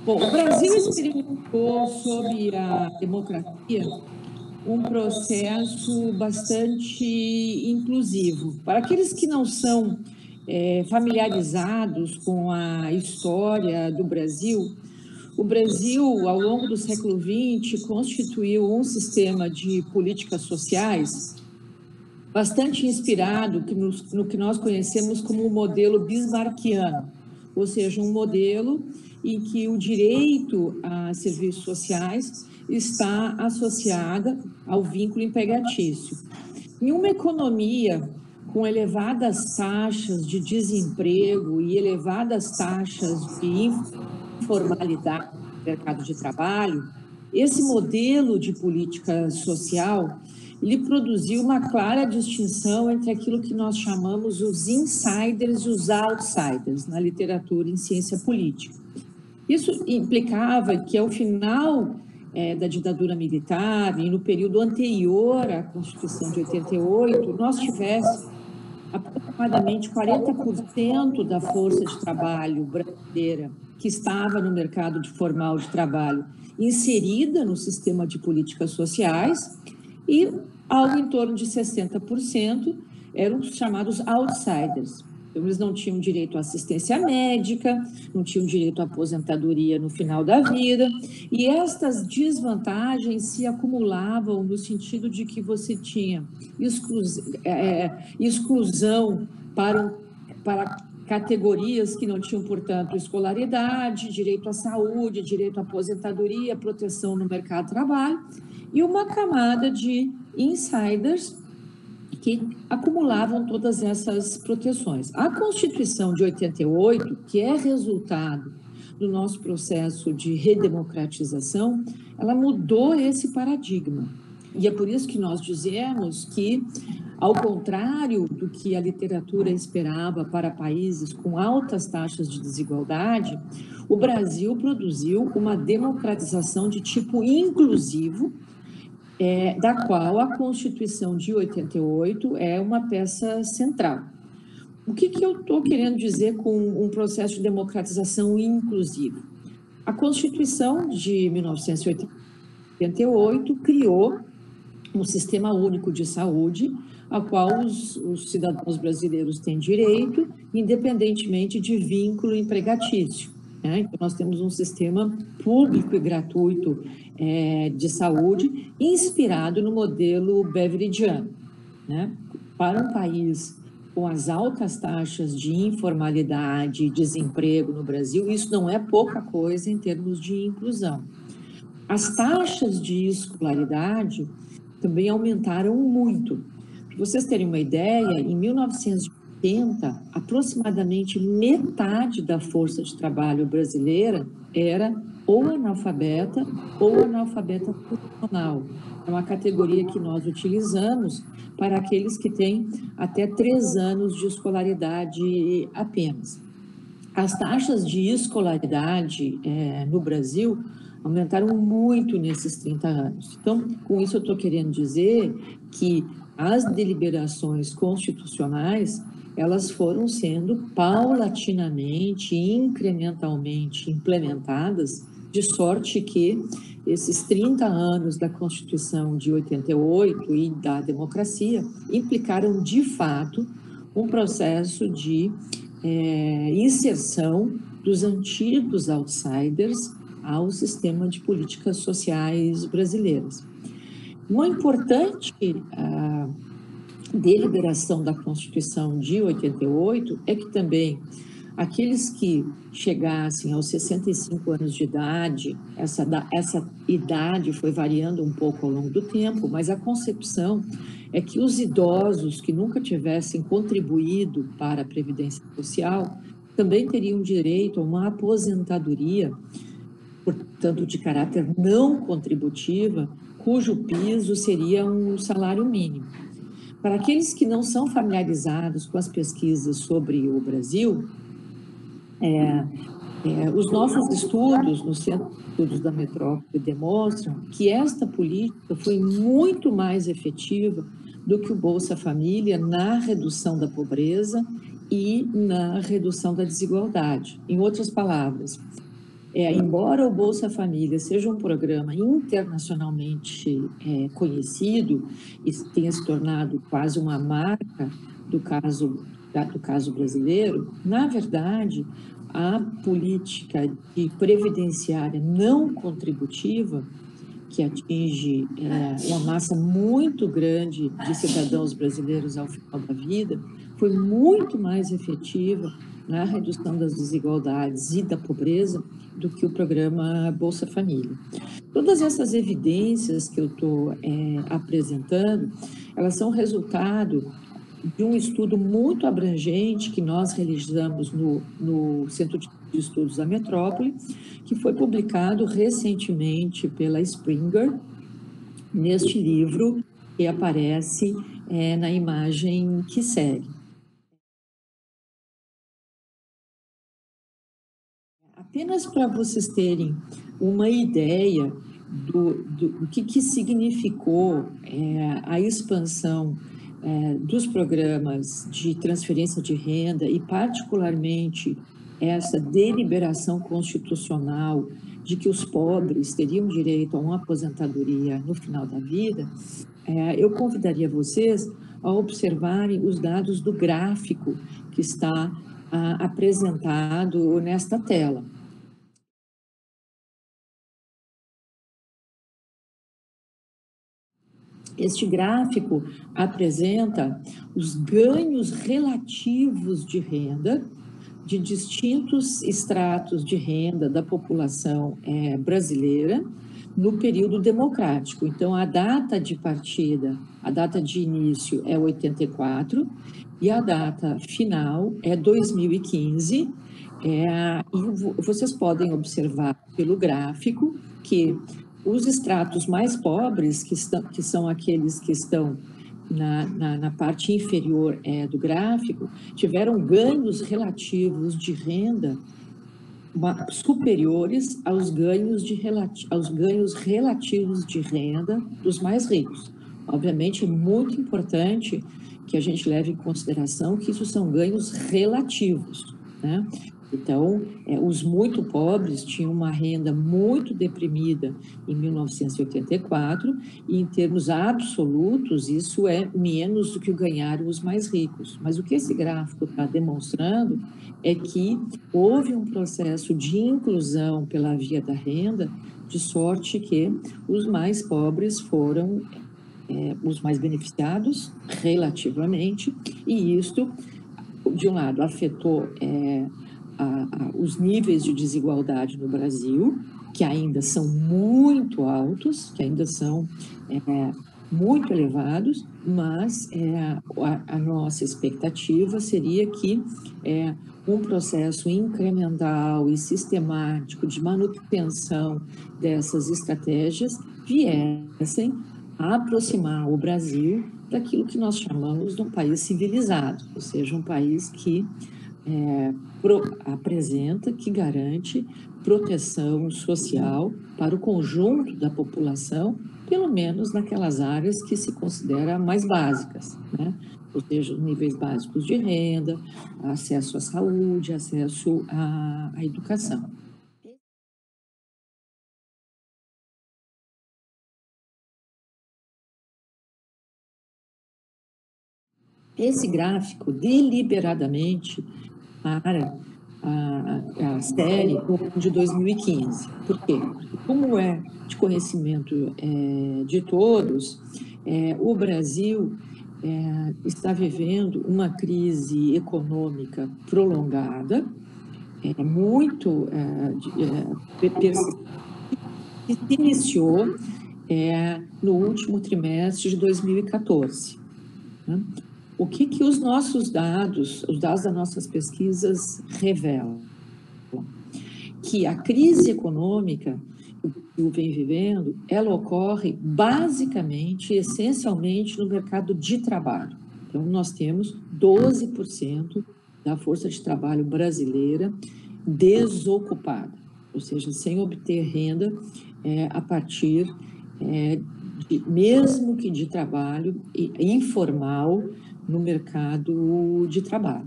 Bom, o Brasil experimentou, sob a democracia, um processo bastante inclusivo. Para aqueles que não são familiarizados com a história do Brasil, o Brasil, ao longo do século XX, constituiu um sistema de políticas sociais bastante inspirado no que nós conhecemos como o modelo bismarckiano, ou seja, um modelo em que o direito a serviços sociais está associado ao vínculo empregatício. Em uma economia com elevadas taxas de desemprego e elevadas taxas de informalidade no mercado de trabalho, esse modelo de política social, ele produziu uma clara distinção entre aquilo que nós chamamos os insiders e os outsiders na literatura em ciência política. Isso implicava que, ao final da ditadura militar e no período anterior à Constituição de 88, nós tivéssemos aproximadamente 40% da força de trabalho brasileira que estava no mercado formal de trabalho inserida no sistema de políticas sociais e algo em torno de 60% eram os chamados outsiders. Então, eles não tinham direito à assistência médica, não tinham direito à aposentadoria no final da vida, e estas desvantagens se acumulavam no sentido de que você tinha exclusão para categorias que não tinham, portanto, escolaridade, direito à saúde, direito à aposentadoria, proteção no mercado de trabalho, e uma camada de insiders que acumulavam todas essas proteções. A Constituição de 88, que é resultado do nosso processo de redemocratização, ela mudou esse paradigma. E é por isso que nós dizemos que, ao contrário do que a literatura esperava para países com altas taxas de desigualdade, o Brasil produziu uma democratização de tipo inclusivo, da qual a Constituição de 88 é uma peça central. O que eu estou querendo dizer com um processo de democratização inclusivo? A Constituição de 1988 criou um sistema único de saúde, a qual os cidadãos brasileiros têm direito, independentemente de vínculo empregatício. Então, nós temos um sistema público e gratuito de saúde, inspirado no modelo beveridgeano. Para um país com as altas taxas de informalidade e desemprego no Brasil, isso não é pouca coisa em termos de inclusão. As taxas de escolaridade também aumentaram muito. Para vocês terem uma ideia, em 1980, aproximadamente metade da força de trabalho brasileira era ou analfabeta funcional. É uma categoria que nós utilizamos para aqueles que têm até 3 anos de escolaridade apenas. As taxas de escolaridade no Brasil aumentaram muito nesses 30 anos. Então, com isso eu estou querendo dizer que as deliberações constitucionais, elas foram sendo paulatinamente, incrementalmente implementadas, de sorte que esses 30 anos da Constituição de 88 e da democracia implicaram, de fato, um processo de inserção dos antigos outsiders ao sistema de políticas sociais brasileiras. Uma importante deliberação da Constituição de 88 é que também aqueles que chegassem aos 65 anos de idade, essa idade foi variando um pouco ao longo do tempo, mas a concepção é que os idosos que nunca tivessem contribuído para a Previdência Social também teriam direito a uma aposentadoria, portanto, de caráter não contributiva, cujo piso seria um salário mínimo. Para aqueles que não são familiarizados com as pesquisas sobre o Brasil, os nossos estudos no Centro de Estudos da Metrópole demonstram que esta política foi muito mais efetiva do que o Bolsa Família na redução da pobreza e na redução da desigualdade. Em outras palavras, Embora o Bolsa Família seja um programa internacionalmente conhecido e tenha se tornado quase uma marca do caso brasileiro, na verdade, a política de previdenciária não contributiva, que atinge uma massa muito grande de cidadãos brasileiros ao final da vida, foi muito mais efetiva na redução das desigualdades e da pobreza do que o programa Bolsa Família. Todas essas evidências que eu estou apresentando, elas são resultado de um estudo muito abrangente que nós realizamos no Centro de Estudos da Metrópole, que foi publicado recentemente pela Springer, neste livro que aparece na imagem que segue. Apenas para vocês terem uma ideia do que significou a expansão dos programas de transferência de renda e, particularmente, essa deliberação constitucional de que os pobres teriam direito a uma aposentadoria no final da vida, eu convidaria vocês a observarem os dados do gráfico que está apresentado nesta tela. Este gráfico apresenta os ganhos relativos de renda de distintos estratos de renda da população brasileira no período democrático. Então, a data de partida, a data de início é 84 e a data final é 2015. E vocês podem observar pelo gráfico que os estratos mais pobres, que são aqueles que estão na parte inferior do gráfico, tiveram ganhos relativos de renda superiores aos ganhos relativos de renda dos mais ricos. Obviamente, é muito importante que a gente leve em consideração que isso são ganhos relativos, né? Então, os muito pobres tinham uma renda muito deprimida em 1984 e, em termos absolutos, isso é menos do que ganharam os mais ricos. Mas o que esse gráfico está demonstrando é que houve um processo de inclusão pela via da renda, de sorte que os mais pobres foram os mais beneficiados relativamente, e isto, de um lado, afetou os níveis de desigualdade no Brasil, que ainda são muito altos, que ainda são muito elevados, mas a nossa expectativa seria que um processo incremental e sistemático de manutenção dessas estratégias viessem a aproximar o Brasil daquilo que nós chamamos de um país civilizado, ou seja, um país que apresenta, que garante proteção social para o conjunto da população, pelo menos naquelas áreas que se consideram mais básicas, né? Ou seja, níveis básicos de renda, acesso à saúde, acesso à educação. Esse gráfico, deliberadamente, para a série de 2015. Por quê? Porque, como é de conhecimento de todos, o Brasil está vivendo uma crise econômica prolongada, muito persistente, que se iniciou no último trimestre de 2014. Né? O que os nossos dados, os dados das nossas pesquisas revelam? Que a crise econômica que o Brasil vem vivendo, ela ocorre basicamente, essencialmente no mercado de trabalho. Então, nós temos 12% da força de trabalho brasileira desocupada, ou seja, sem obter renda a partir mesmo que de trabalho informal no mercado de trabalho.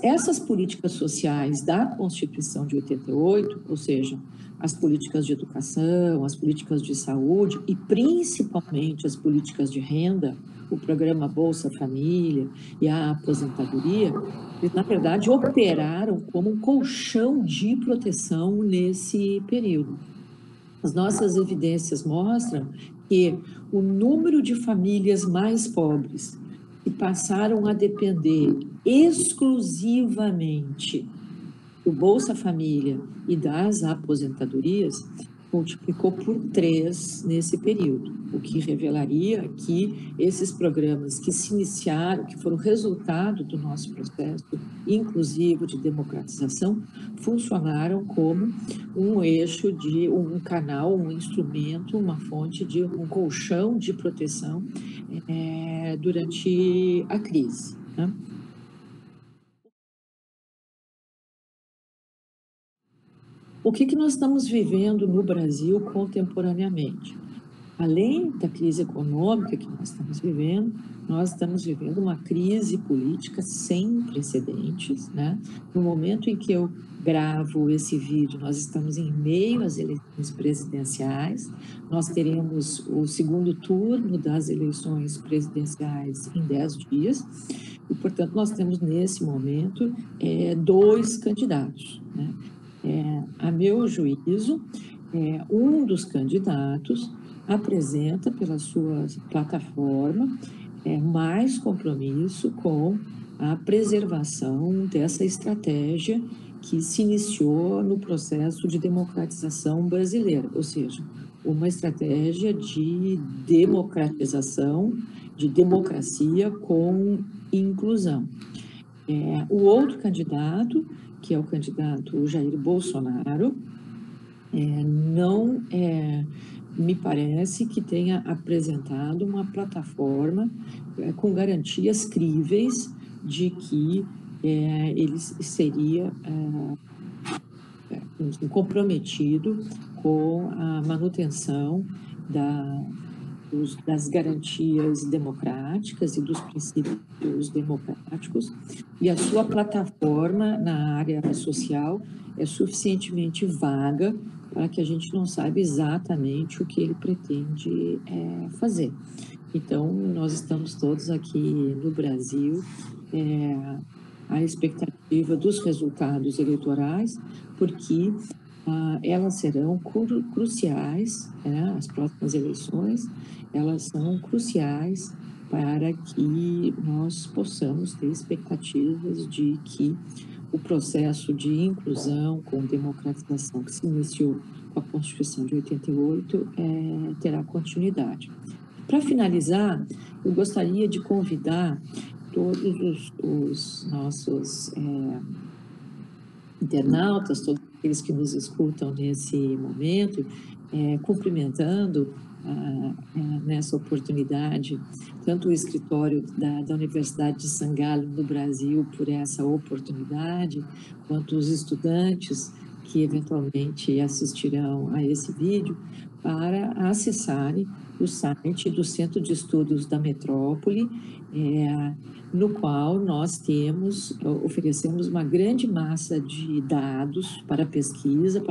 Essas políticas sociais da Constituição de 88, ou seja, as políticas de educação, as políticas de saúde e principalmente as políticas de renda, o programa Bolsa Família e a aposentadoria, eles, na verdade, operaram como um colchão de proteção nesse período. As nossas evidências mostram que o número de famílias mais pobres que passaram a depender exclusivamente do Bolsa Família e das aposentadorias multiplicou por 3 nesse período, o que revelaria que esses programas que se iniciaram, que foram resultado do nosso processo inclusivo de democratização, funcionaram como um eixo de um canal, um instrumento, uma fonte de um colchão de proteção durante a crise, né? O que nós estamos vivendo no Brasil contemporaneamente? Além da crise econômica que nós estamos vivendo uma crise política sem precedentes, né? No momento em que eu gravo esse vídeo, nós estamos em meio às eleições presidenciais, nós teremos o segundo turno das eleições presidenciais em 10 dias, e, portanto, nós temos, nesse momento, 2 candidatos, né? A meu juízo, um dos candidatos apresenta pela sua plataforma mais compromisso com a preservação dessa estratégia que se iniciou no processo de democratização brasileira, ou seja, uma estratégia de democratização, de democracia com inclusão. O outro candidato, que é o candidato Jair Bolsonaro, não me parece que tenha apresentado uma plataforma com garantias críveis de que ele seria comprometido com a manutenção das garantias democráticas e dos princípios democráticos, e a sua plataforma na área social é suficientemente vaga para que a gente não saiba exatamente o que ele pretende fazer. Então, nós estamos todos aqui no Brasil à expectativa dos resultados eleitorais, porque elas serão cruciais, as próximas eleições, elas são cruciais para que nós possamos ter expectativas de que o processo de inclusão com democratização que se iniciou com a Constituição de 88 terá continuidade. Para finalizar, eu gostaria de convidar todos os nossos internautas, todos aqueles que nos escutam nesse momento, cumprimentando nessa oportunidade, tanto o escritório da Universidade de São Galo no Brasil por essa oportunidade, quanto os estudantes que eventualmente assistirão a esse vídeo, para acessarem o site do Centro de Estudos da Metrópole, no qual nós oferecemos uma grande massa de dados para pesquisa,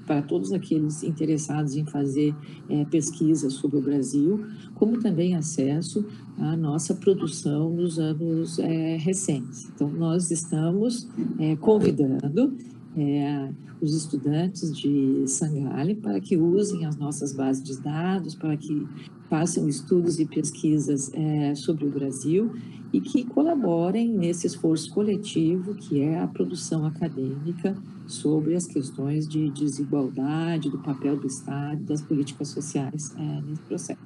para todos aqueles interessados em fazer pesquisa sobre o Brasil, como também acesso à nossa produção nos anos recentes. Então, nós estamos convidando os estudantes de Sangalli para que usem as nossas bases de dados, para que façam estudos e pesquisas sobre o Brasil e que colaborem nesse esforço coletivo que é a produção acadêmica sobre as questões de desigualdade, do papel do Estado, das políticas sociais nesse processo.